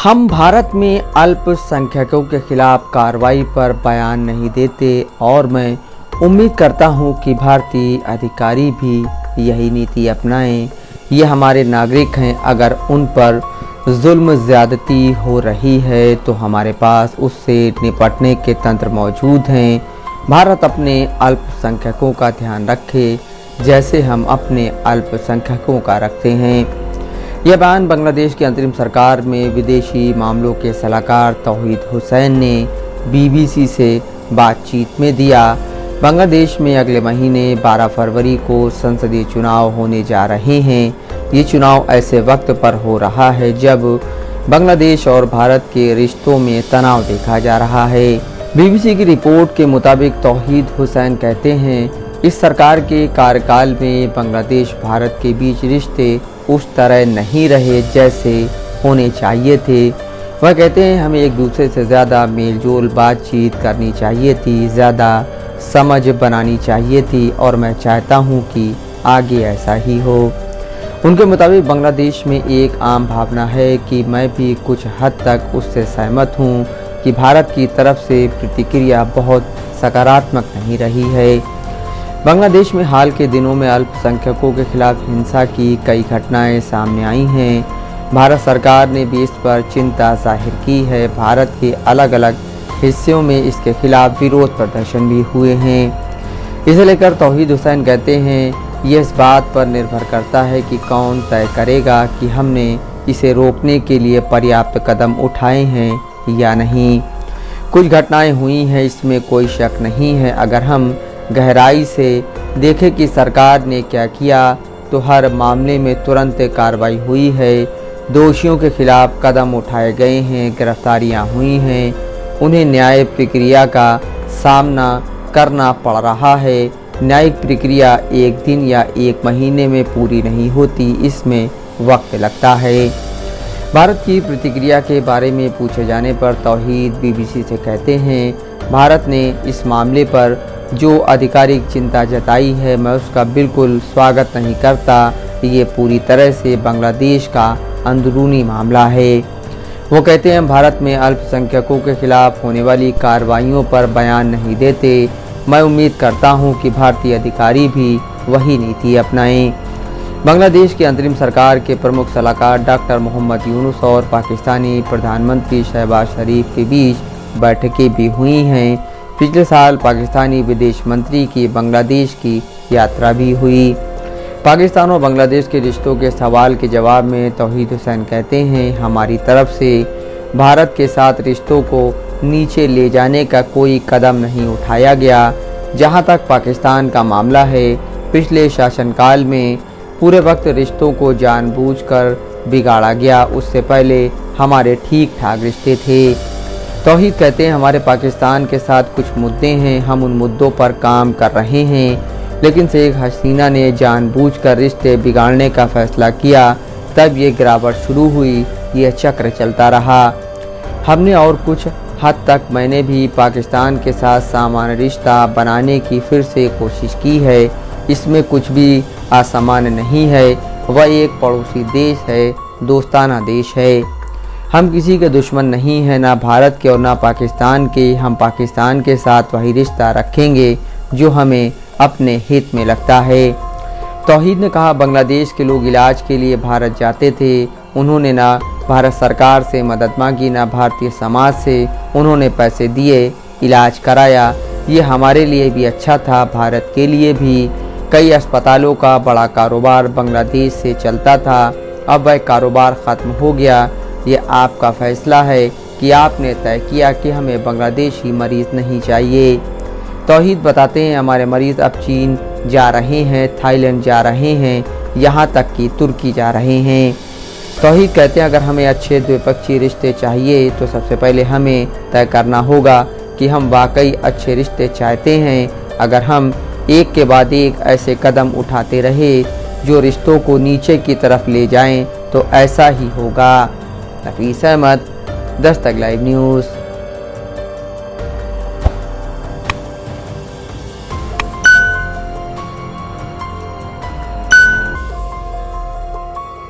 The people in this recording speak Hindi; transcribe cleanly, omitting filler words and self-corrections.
हम भारत में अल्पसंख्यकों के खिलाफ कार्रवाई पर बयान नहीं देते और मैं उम्मीद करता हूं कि भारतीय अधिकारी भी यही नीति अपनाएं। ये हमारे नागरिक हैं, अगर उन पर जुल्म ज़्यादती हो रही है तो हमारे पास उससे निपटने के तंत्र मौजूद हैं। भारत अपने अल्पसंख्यकों का ध्यान रखे जैसे हम अपने अल्पसंख्यकों का रखते हैं। यह बयान बांग्लादेश की अंतरिम सरकार में विदेशी मामलों के सलाहकार तौहीद हुसैन ने बीबीसी से बातचीत में दिया। बांग्लादेश में अगले महीने 12 फरवरी को संसदीय चुनाव होने जा रहे हैं। ये चुनाव ऐसे वक्त पर हो रहा है जब बांग्लादेश और भारत के रिश्तों में तनाव देखा जा रहा है। बीबीसी की रिपोर्ट के मुताबिक तौहीद हुसैन कहते हैं, इस सरकार के कार्यकाल में बांग्लादेश भारत के बीच रिश्ते उस तरह नहीं रहे जैसे होने चाहिए थे। वह कहते हैं, हमें एक दूसरे से ज़्यादा मेलजोल बातचीत करनी चाहिए थी, ज़्यादा समझ बनानी चाहिए थी और मैं चाहता हूं कि आगे ऐसा ही हो। उनके मुताबिक बांग्लादेश में एक आम भावना है कि मैं भी कुछ हद तक उससे सहमत हूं कि भारत की तरफ से प्रतिक्रिया बहुत सकारात्मक नहीं रही है। बांग्लादेश में हाल के दिनों में अल्पसंख्यकों के खिलाफ हिंसा की कई घटनाएं सामने आई हैं। भारत सरकार ने भी इस पर चिंता जाहिर की है। भारत के अलग अलग हिस्सों में इसके खिलाफ विरोध प्रदर्शन भी हुए हैं। इसे लेकर तौहीद हुसैन कहते हैं, यह इस बात पर निर्भर करता है कि कौन तय करेगा कि हमने इसे रोकने के लिए पर्याप्त कदम उठाए हैं या नहीं। कुछ घटनाएं हुई हैं, इसमें कोई शक नहीं है। अगर हम गहराई से देखें कि सरकार ने क्या किया तो हर मामले में तुरंत कार्रवाई हुई है। दोषियों के खिलाफ कदम उठाए गए हैं, गिरफ्तारियां हुई हैं, उन्हें न्याय प्रक्रिया का सामना करना पड़ रहा है। न्यायिक प्रक्रिया एक दिन या एक महीने में पूरी नहीं होती, इसमें वक्त लगता है। भारत की प्रतिक्रिया के बारे में पूछे जाने पर तौहीद बीबीसी से कहते हैं, भारत ने इस मामले पर जो आधिकारिक चिंता जताई है मैं उसका बिल्कुल स्वागत नहीं करता। ये पूरी तरह से बांग्लादेश का अंदरूनी मामला है। वो कहते हैं, भारत में अल्पसंख्यकों के खिलाफ होने वाली कार्रवाइयों पर बयान नहीं देते। मैं उम्मीद करता हूं कि भारतीय अधिकारी भी वही नीति अपनाएं। बांग्लादेश की अंतरिम सरकार के प्रमुख सलाहकार डॉक्टर मोहम्मद यूनुस और पाकिस्तानी प्रधानमंत्री शहबाज शरीफ के बीच बैठकें भी हुई हैं। पिछले साल पाकिस्तानी विदेश मंत्री की बांग्लादेश की यात्रा भी हुई। पाकिस्तान और बांग्लादेश के रिश्तों के सवाल के जवाब में तौहीद हुसैन कहते हैं, हमारी तरफ से भारत के साथ रिश्तों को नीचे ले जाने का कोई कदम नहीं उठाया गया। जहां तक पाकिस्तान का मामला है, पिछले शासनकाल में पूरे वक्त रिश्तों को जानबूझकर बिगाड़ा गया। उससे पहले हमारे ठीक ठाक रिश्ते थे। तौहीद कहते हैं, हमारे पाकिस्तान के साथ कुछ मुद्दे हैं, हम उन मुद्दों पर काम कर रहे हैं, लेकिन शेख हसीना ने जानबूझकर रिश्ते बिगाड़ने का फैसला किया। तब ये गिरावट शुरू हुई, यह चक्र चलता रहा। हमने और कुछ हद तक मैंने भी पाकिस्तान के साथ सामान्य रिश्ता बनाने की फिर से कोशिश की है। इसमें कुछ भी असामान्य नहीं है। वह एक पड़ोसी देश है, दोस्ताना देश है। हम किसी के दुश्मन नहीं हैं, ना भारत के और ना पाकिस्तान के। हम पाकिस्तान के साथ वही रिश्ता रखेंगे जो हमें अपने हित में लगता है। तौहीद ने कहा, बांग्लादेश के लोग इलाज के लिए भारत जाते थे। उन्होंने ना भारत सरकार से मदद मांगी, ना भारतीय समाज से। उन्होंने पैसे दिए, इलाज कराया। ये हमारे लिए भी अच्छा था, भारत के लिए भी। कई अस्पतालों का बड़ा कारोबार बांग्लादेश से चलता था, अब वह कारोबार ख़त्म हो गया। ये आपका फैसला है कि आपने तय किया कि हमें बांग्लादेशी मरीज़ नहीं चाहिए। तौहीद बताते हैं, हमारे मरीज़ अब चीन जा रहे हैं, थाईलैंड जा रहे हैं, यहाँ तक कि तुर्की जा रहे हैं। तौहीद कहते हैं, अगर हमें अच्छे द्विपक्षीय रिश्ते चाहिए तो सबसे पहले हमें तय करना होगा कि हम वाकई अच्छे रिश्ते चाहते हैं। अगर हम एक के बाद एक ऐसे कदम उठाते रहे जो रिश्तों को नीचे की तरफ ले जाएं तो ऐसा ही होगा। नफीस अहमद, दस्तक लाइव न्यूज़।